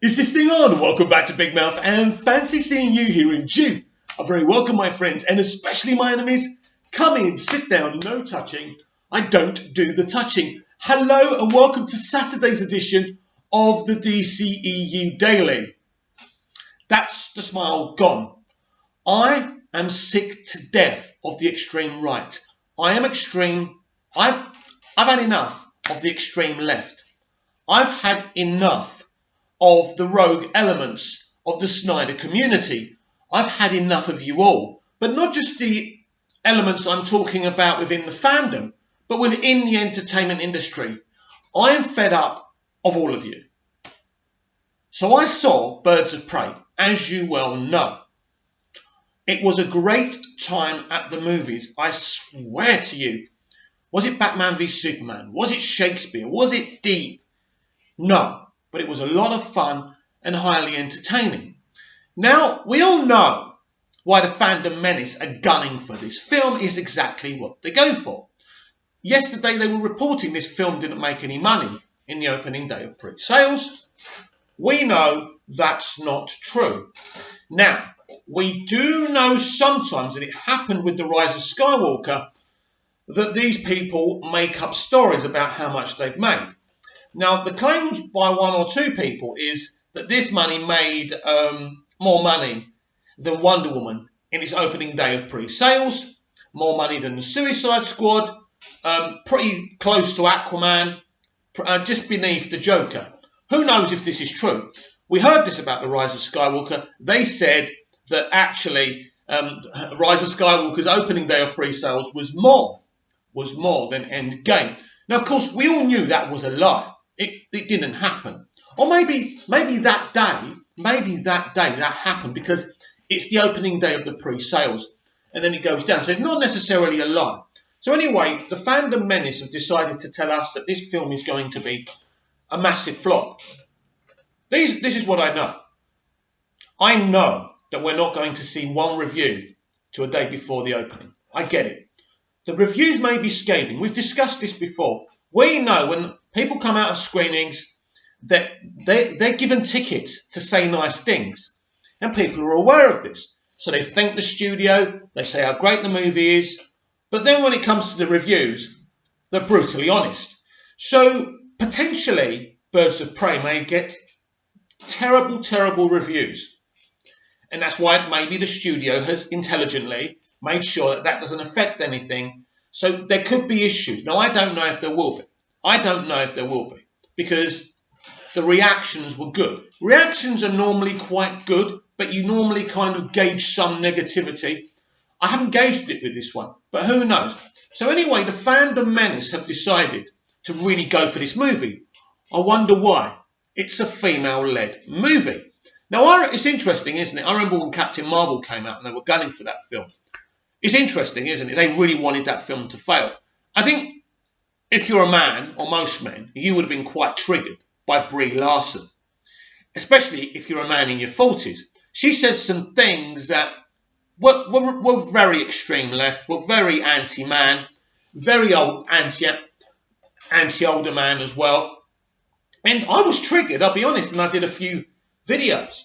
Is this thing on? Welcome back to Big Mouth and fancy seeing you here in June. A very welcome, my friends, and especially my enemies. Come in, sit down, no touching. I don't do the touching. Hello and welcome to Saturday's edition of the dceu Daily. That's the smile gone. I am sick to death of the extreme right. I am extreme. I've had enough of the extreme left. I've had enough of the rogue elements of the Snyder community. I've had enough of you all, but not just the elements I'm talking about within the fandom, but within the entertainment industry. I am fed up of all of you. So I saw Birds of Prey, as you well know. It was a great time at the movies, I swear to you. Was it Batman v Superman? Was it Shakespeare? Was it deep? No. But it was a lot of fun and highly entertaining. Now, we all know why the fandom menace are gunning for this film is exactly what they go for. Yesterday, they were reporting this film didn't make any money in the opening day of pre-sales. We know that's not true. Now, we do know sometimes, and it happened with The Rise of Skywalker, that these people make up stories about how much they've made. Now, the claims by one or two people is that this money made more money than Wonder Woman in its opening day of pre-sales, more money than the Suicide Squad, pretty close to Aquaman, just beneath the Joker. Who knows if this is true? We heard this about The Rise of Skywalker. They said that actually Rise of Skywalker's opening day of pre-sales was more than Endgame. Now, of course, we all knew that was a lie. It didn't happen. Or maybe that day that happened because it's the opening day of the pre-sales and then it goes down. So it's not necessarily a lie. So anyway, the fandom menace have decided to tell us that this film is going to be a massive flop. This is what I know. I know that we're not going to see one review to a day before the opening. I get it. The reviews may be scathing. We've discussed this before. We know when people come out of screenings that they're given tickets to say nice things. And people are aware of this. So they thank the studio, they say how great the movie is. But then when it comes to the reviews, they're brutally honest. So potentially, Birds of Prey may get terrible, terrible reviews. And that's why maybe the studio has intelligently made sure that doesn't affect anything. So there could be issues. Now, I don't know if there will be. Because the reactions were good. Reactions are normally quite good, but you normally kind of gauge some negativity. I haven't gauged it with this one, but who knows? So anyway, the fandom menace have decided to really go for this movie. I wonder why. It's a female-led movie. Now, it's interesting, isn't it? I remember when Captain Marvel came out and they were gunning for that film. It's interesting, isn't it? They really wanted that film to fail. I think if you're a man, or most men, you would have been quite triggered by Brie Larson. Especially if you're a man in your 40s. She said some things that were very extreme left, were very anti-man, very old anti-older man as well. And I was triggered, I'll be honest, and I did a few videos.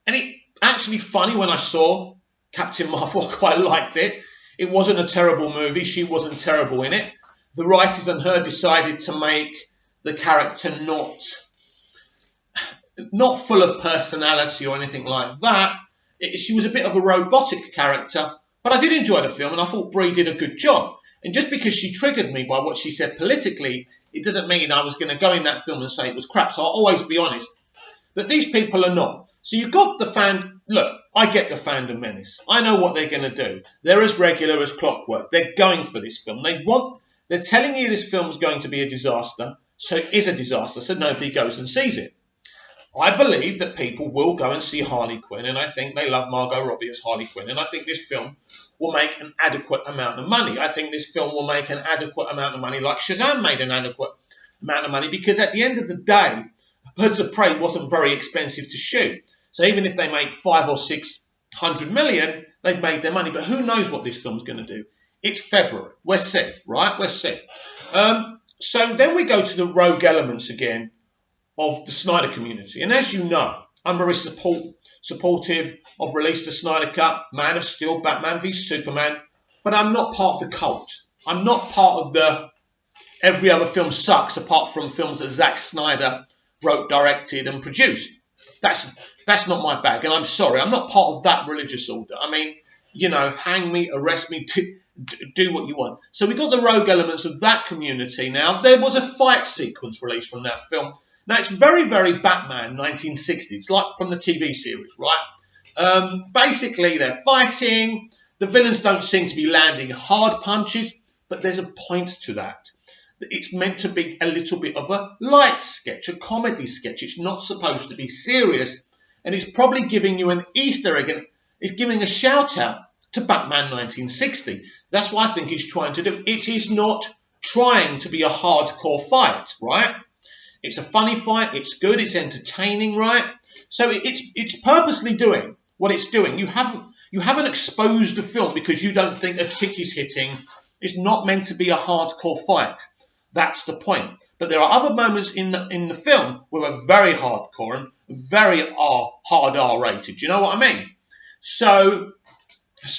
And it actually funny when I saw Captain Marvel, I quite liked it. It wasn't a terrible movie. She wasn't terrible in it. The writers and her decided to make the character not full of personality or anything like that. She was a bit of a robotic character, but I did enjoy the film and I thought Brie did a good job. And just because she triggered me by what she said politically, it doesn't mean I was going to go in that film and say it was crap. So I'll always be honest that these people are not. So you've got the fan. Look, I get the fandom menace. I know what they're going to do. They're as regular as clockwork. They're going for this film. They're telling you this film's going to be a disaster. So it is a disaster. So nobody goes and sees it. I believe that people will go and see Harley Quinn, and I think they love Margot Robbie as Harley Quinn, and I think this film will make an adequate amount of money. I think this film will make an adequate amount of money like Shazam made an adequate amount of money, because at the end of the day, Birds of Prey wasn't very expensive to shoot. So even if they make 500 or 600 million, they've made their money. But who knows what this film's going to do? It's February. We're sick, right? We're sick. So then we go to the rogue elements again of the Snyder community. And as you know, I'm very supportive of release the Snyder Cut, Man of Steel, Batman v Superman, but I'm not part of the cult. I'm not part of the every other film sucks apart from films that Zack Snyder wrote, directed and produced. That's not my bag, and I'm sorry, I'm not part of that religious order. I mean, hang me, arrest me, do what you want. So we got the rogue elements of that community now. There was a fight sequence released from that film. Now, it's very, very Batman 1960s, like from the TV series, right? Basically, they're fighting. The villains don't seem to be landing hard punches, but there's a point to that. It's meant to be a little bit of a light sketch, a comedy sketch. It's not supposed to be serious. And it's probably giving you an Easter egg, and it's giving a shout out to Batman 1960. That's what I think he's trying to do. It is not trying to be a hardcore fight, right? It's a funny fight. It's good. It's entertaining, right? So it's purposely doing what it's doing. You haven't exposed the film because you don't think a kick is hitting. It's not meant to be a hardcore fight. That's the point. But there are other moments in the film where are very hardcore and very hard R-rated. Do you know what I mean? So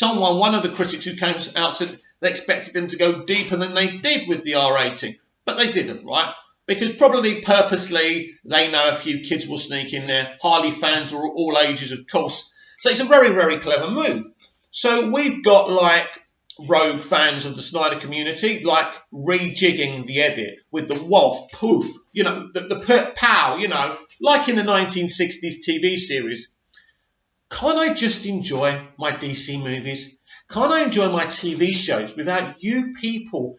one of the critics who came out said they expected them to go deeper than they did with the R rating. But they didn't, right? Because probably purposely they know a few kids will sneak in there. Harley fans are all ages, of course. So it's a very, very clever move. So we've got rogue fans of the Snyder community, rejigging the edit with the wolf, poof, the pow, like in the 1960s TV series. Can't I just enjoy my DC movies? Can't I enjoy my TV shows without you people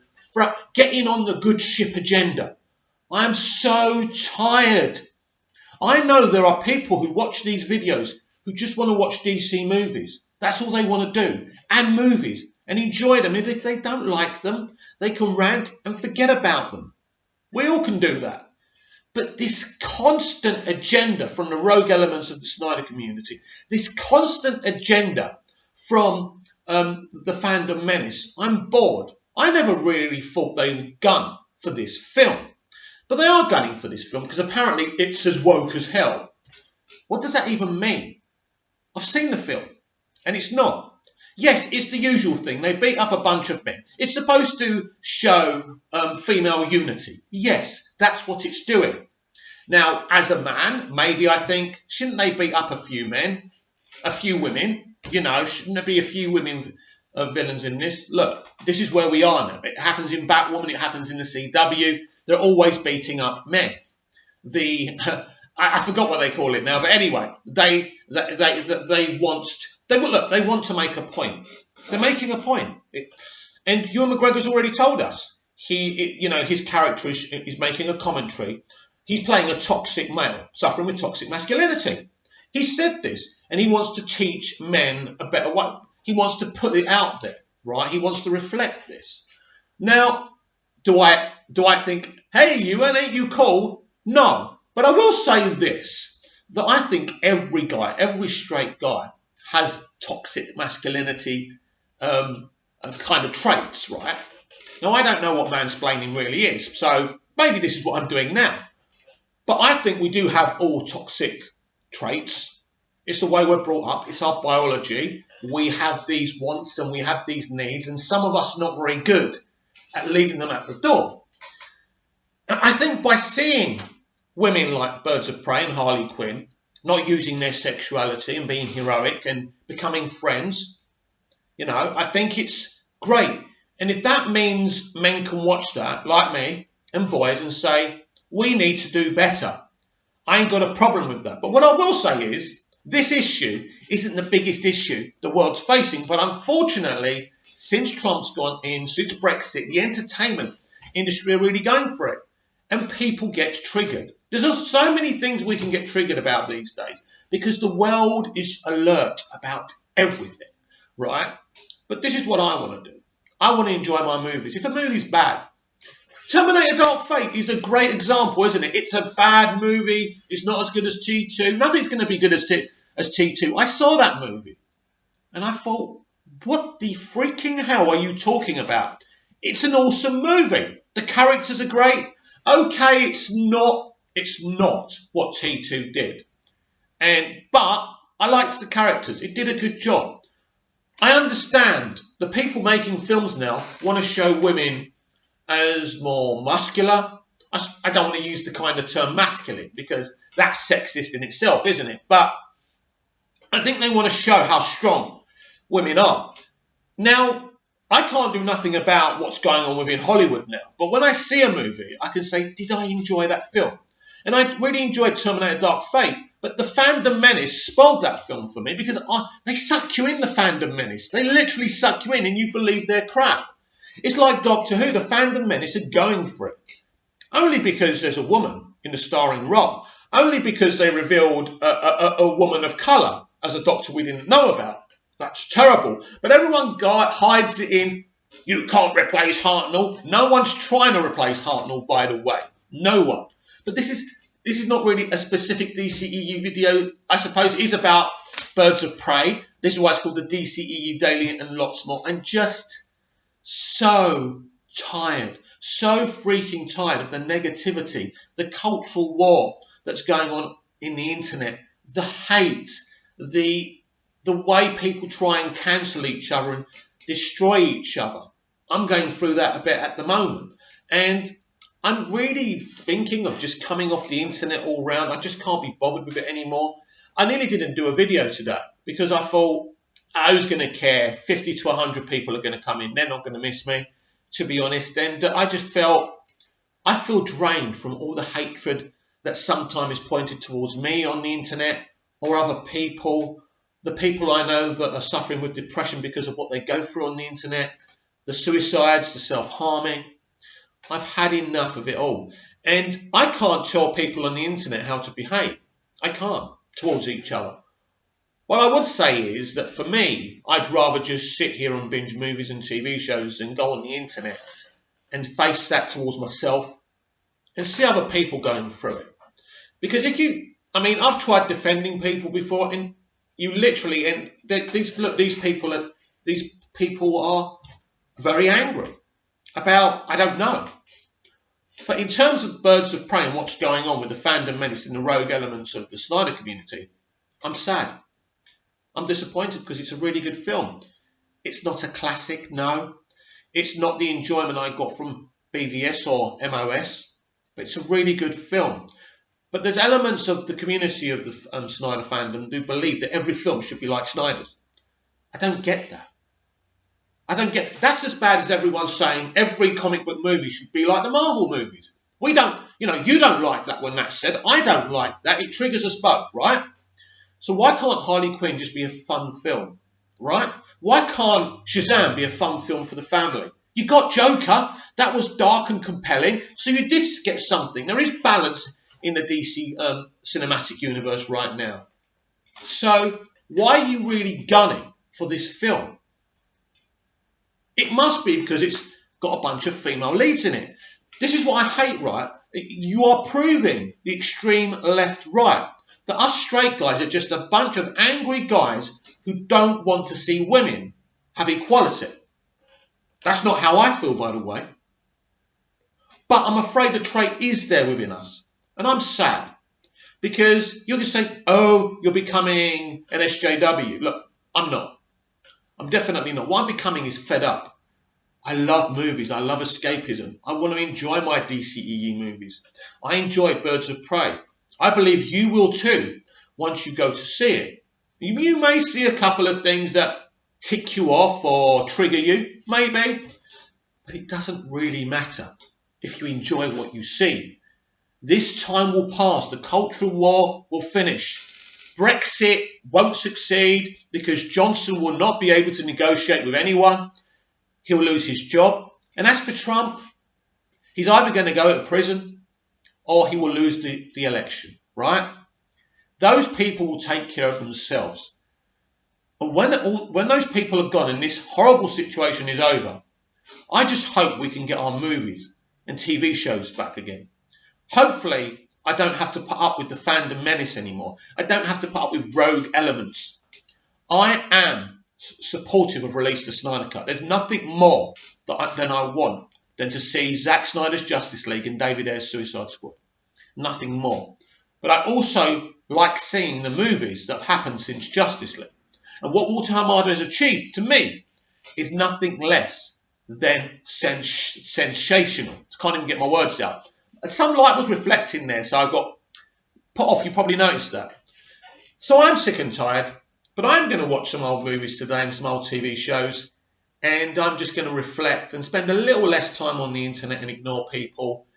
getting on the good ship agenda? I'm so tired. I know there are people who watch these videos who just want to watch DC movies. That's all they want to do. And movies. And enjoy them. And if they don't like them, they can rant and forget about them. We all can do that. But this constant agenda from the rogue elements of the Snyder community, this constant agenda from the fandom menace, I'm bored. I never really thought they would gun for this film. But they are gunning for this film because apparently it's as woke as hell. What does that even mean? I've seen the film and it's not. Yes, it's the usual thing. They beat up a bunch of men. It's supposed to show female unity. Yes, that's what it's doing. Now, as a man, maybe I think, shouldn't they beat up a few men, a few women? Shouldn't there be a few women villains in this? Look, this is where we are now. It happens in Batwoman. It happens in the CW. They're always beating up men. I forgot what they call it now, but anyway, they want to make a point. They're making a point. And Ewan McGregor's already told us. His character is making a commentary. He's playing a toxic male, suffering with toxic masculinity. He said this, and he wants to teach men a better way. He wants to put it out there, right? He wants to reflect this. Now, do I think, hey, Ewan, ain't you cool? No. But I will say this, that I think every straight guy has toxic masculinity kind of traits, right? Now, I don't know what mansplaining really is, so maybe this is what I'm doing now. But I think we do have all toxic traits. It's the way we're brought up. It's our biology. We have these wants and we have these needs, and some of us are not very good at leaving them at the door. I think by seeing women like Birds of Prey and Harley Quinn not using their sexuality and being heroic and becoming friends, I think it's great. And if that means men can watch that, like me, and boys, and say, we need to do better, I ain't got a problem with that. But what I will say is, this issue isn't the biggest issue the world's facing, but unfortunately, since Trump's gone in, since Brexit, the entertainment industry are really going for it. And people get triggered. There's so many things we can get triggered about these days because the world is alert about everything, right? But this is what I want to do. I want to enjoy my movies. If a movie's bad, Terminator Dark Fate is a great example, isn't it? It's a bad movie. It's not as good as T2. Nothing's going to be good as T2. I saw that movie and I thought, what the freaking hell are you talking about? It's an awesome movie. The characters are great. Okay, it's not It's not what T2 did. But I liked the characters. It did a good job. I understand the people making films now want to show women as more muscular. I don't want to use the kind of term masculine because that's sexist in itself, isn't it? But I think they want to show how strong women are. Now, I can't do nothing about what's going on within Hollywood now. But when I see a movie, I can say, did I enjoy that film? And I really enjoyed Terminator Dark Fate. But the Fandom Menace spoiled that film for me because they suck you in, the Fandom Menace. They literally suck you in and you believe they're crap. It's like Doctor Who. The Fandom Menace are going for it. Only because there's a woman in the starring role. Only because they revealed a woman of colour as a doctor we didn't know about. That's terrible. But everyone hides it in, you can't replace Hartnell. No one's trying to replace Hartnell, by the way. No one. But this is not really a specific DCEU video. I suppose it is about Birds of Prey. This is why it's called the DCEU Daily and lots more. I'm just so tired. So freaking tired of the negativity, the cultural war that's going on in the internet, the hate, the way people try and cancel each other and destroy each other. I'm going through that a bit at the moment. And I'm really thinking of just coming off the internet all round. I just can't be bothered with it anymore. I nearly didn't do a video today because I thought, who's going to care? 50 to 100 people are going to come in. They're not going to miss me, to be honest. And I feel drained from all the hatred that sometimes is pointed towards me on the internet or other people. The people I know that are suffering with depression because of what they go through on the internet, the suicides, the self-harming. I've had enough of it all. And I can't tell people on the internet how to behave. I can't, towards each other. What I would say is that for me, I'd rather just sit here and binge movies and TV shows than go on the internet and face that towards myself and see other people going through it. Because I've tried defending people before, and you literally, and these people are very angry about, I don't know. But in terms of Birds of Prey and what's going on with the Fandom Menace and the rogue elements of the Snyder community, I'm sad. I'm disappointed because it's a really good film. It's not a classic, no. It's not the enjoyment I got from BVS or MOS, but it's a really good film. But there's elements of the community of the Snyder fandom who believe that every film should be like Snyder's. I don't get that. That's as bad as everyone saying every comic book movie should be like the Marvel movies. You don't like that when that's said. I don't like that. It triggers us both, right? So why can't Harley Quinn just be a fun film, right? Why can't Shazam be a fun film for the family? You got Joker. That was dark and compelling. So you did get something. There is balance in the DC cinematic universe right now. So why are you really gunning for this film? It must be because it's got a bunch of female leads in it. This is what I hate, right? You are proving the extreme left-right. That us straight guys are just a bunch of angry guys who don't want to see women have equality. That's not how I feel, by the way. But I'm afraid the trait is there within us. And I'm sad. Because you're just saying, oh, you're becoming an SJW. Look, I'm not. I'm definitely not. What I'm becoming is fed up. I love movies. I love escapism. I want to enjoy my DCEU movies. I enjoy Birds of Prey. I believe you will too once you go to see it. You may see a couple of things that tick you off or trigger you, maybe. But it doesn't really matter if you enjoy what you see. This time will pass. The cultural war will finish. Brexit won't succeed because Johnson will not be able to negotiate with anyone. He'll lose his job. And as for Trump, he's either going to go to prison or he will lose the election, right? Those people will take care of themselves. And when those people are gone and this horrible situation is over, I just hope we can get our movies and TV shows back again. Hopefully, I don't have to put up with the Fandom Menace anymore. I don't have to put up with rogue elements. I am supportive of release the Snyder Cut. There's nothing more than I want than to see Zack Snyder's Justice League and David Ayer's Suicide Squad. nothing more. But I also like seeing the movies that have happened since Justice League. And what Walter Hamada has achieved, to me, is nothing less than sensational. I can't even get my words out. Some light was reflecting there, so I got put off. You probably noticed that. So I'm sick and tired, but I'm going to watch some old movies today and some old TV shows, and I'm just going to reflect and spend a little less time on the internet and ignore people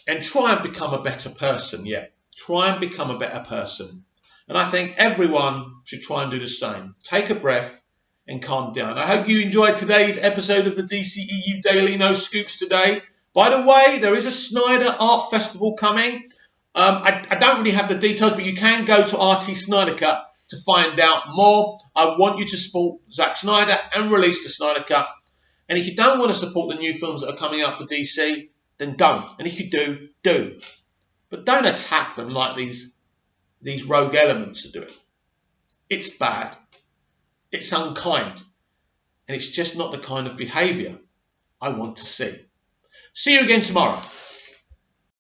and try and become a better person. Yeah, try and become a better person. And I think everyone should try and do the same. Take a breath and calm down. I hope you enjoyed today's episode of the DCEU Daily No Scoops today. By the way, there is a Snyder Art Festival coming. I don't really have the details, but you can go to RT Snyder Cut to find out more. I want you to support Zack Snyder and release the Snyder Cut. And if you don't want to support the new films that are coming out for DC, then don't. And if you do, do. But don't attack them like these rogue elements are doing. It's bad. It's unkind. And it's just not the kind of behaviour I want to see. See you again tomorrow.